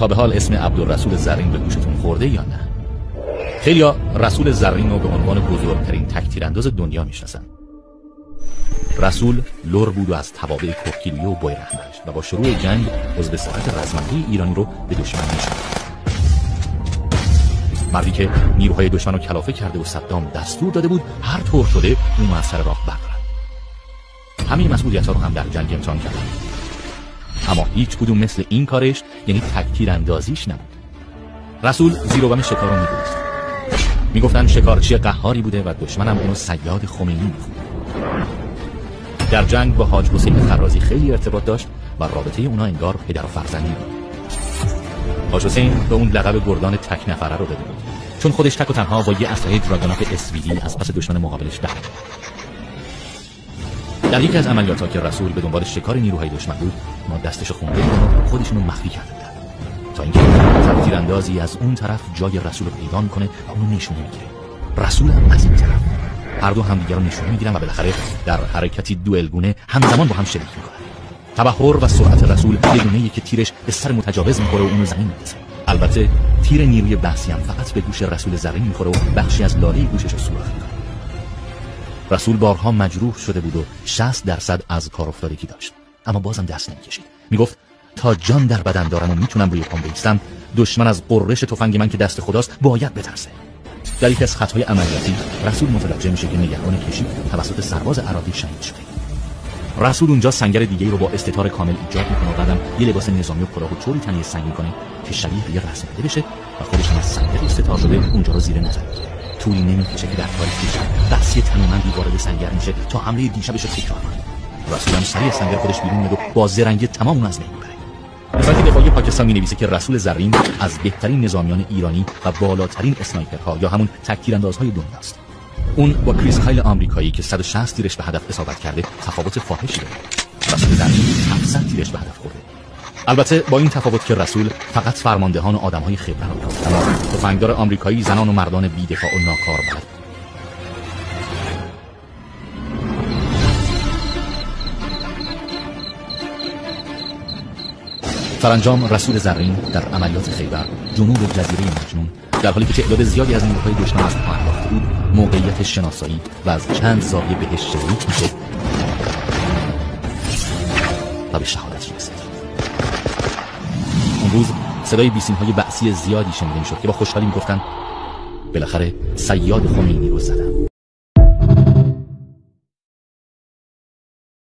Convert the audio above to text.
تا به حال اسم عبدالرسول زرین به گوشتون خورده یا نه؟ خیلیا رسول زرین رو به عنوان بزرگترین تک‌تیرانداز دنیا میشناسن. رسول لور بود و از توابع کوهگیری و بایره‌انداز و با شروع جنگ عضو سرعت رزمنده ایرانی رو به دشمن نشوند. مردی که نیروهای دشمن رو کلافه کرده و صدام دستور داده بود هر طور شده اون از سر راه بردارن. همه مسئولیت‌ها رو هم در جنگ امتحان کردن. اما هیچ کدوم مثل این کارش یعنی تک‌تیراندازیش نبود. رسول زیر و بم شکار رو می‌دونست. میگفتن شکارچی قهاری بوده و دشمنم اونو صیاد خمینی می‌خوند. در جنگ با حاج حسین خرازی خیلی ارتباط داشت و رابطه اونا انگار پدر و فرزندی بود. حاج حسین به اون لقب گردان تک نفره رو داده بود چون خودش تک و تنها با یه اسلحه دراگوناف اسویدی از پس دشمن مقابلش در اومد. در یکی از عملیات‌ها که رسول به دنبال شکار نیروهای دشمن بود، ما دستش خونده بودن و خودشونو مخفی کرده بودن تا اینکه تک‌تیراندازی از اون طرف جای رسول رو پیدا می‌کنه و اونو نشونه می‌گیره. رسول هم از این طرف. هر دو همدیگه رو نشونه می‌گیرن و بالاخره در حرکتی دوئلگونه همزمان با هم شلیک می‌کنن. تبحر و سرعت رسول بدونه‌ای که تیرش به سر متجاوز می‌خوره و اونو زمین می‌رسه. البته تیر نیروی بحثی هم فقط به گوش رسول زرین می‌خوره و بخشی از لاله گوشش رو سوراخ می‌کنه. رسول بارها مجروح شده بود و 60% از کار افتادگی داشت، اما بازم دست نمی‌کشید. میگفت تا جان در بدن دارم و میتونم روی پام بایستم، دشمن از قررش تفنگ من که دست خداست باید بترسه. در یک از خطای عملیاتی رسول متوجه میشه که نگهبان کشی توسط سرباز عراقی شهید شده. رسول اونجا سنگر دیگه‌ای رو با استتار کامل ایجاد میکنه و بعدم یه لباس نظامی و کلاه و طوری تنی سنگ میکنه که شبیه به یه رسانده بشه و خودش هم از سنگر استتار شده اونجا رو زیر نظر میگیره. طولی نمیکشه که در تاریکی شب دستی تنومندی وارد سنگر میشه تا حمله دیشبش رو تکرار کنه. رسول هم سریع سنگر خودش بیرون میاد و با زرنگی تمام اون از بین میبره. وزارت دفاعی پاکستان می‌نویسه که رسول زرین از بهترین نظامیان ایرانی و بالاترین اسنایپرها یا همون تک‌تیراندازهای دنیاست. اون با کریس کایل آمریکایی که 160 تیرش به هدف اصابت کرده تفاوت فاحشی داره. رسول زرین 700 تیرش به هدف خورده. البته با این تفاوت که رسول فقط فرماندهان و آدم‌های خبره رو داشت، اما تفنگدار آمریکایی زنان و مردان بی‌دفاع و ناکار بود. سرانجام رسول زرین در عملیات خیبر جنوب جزیره مجنون در حالی که تعداد زیادی از نیروهای دشمن از پا انداخته بود موقعیت شناسایی و از چند زاویه بهش شلیک میشه و به شهادت رسید. اون روز صدای بیسیم‌های بأسی زیادی شنیده میشد که با خوشحالی میگفتن بالاخره صیاد خمینی رو زدن.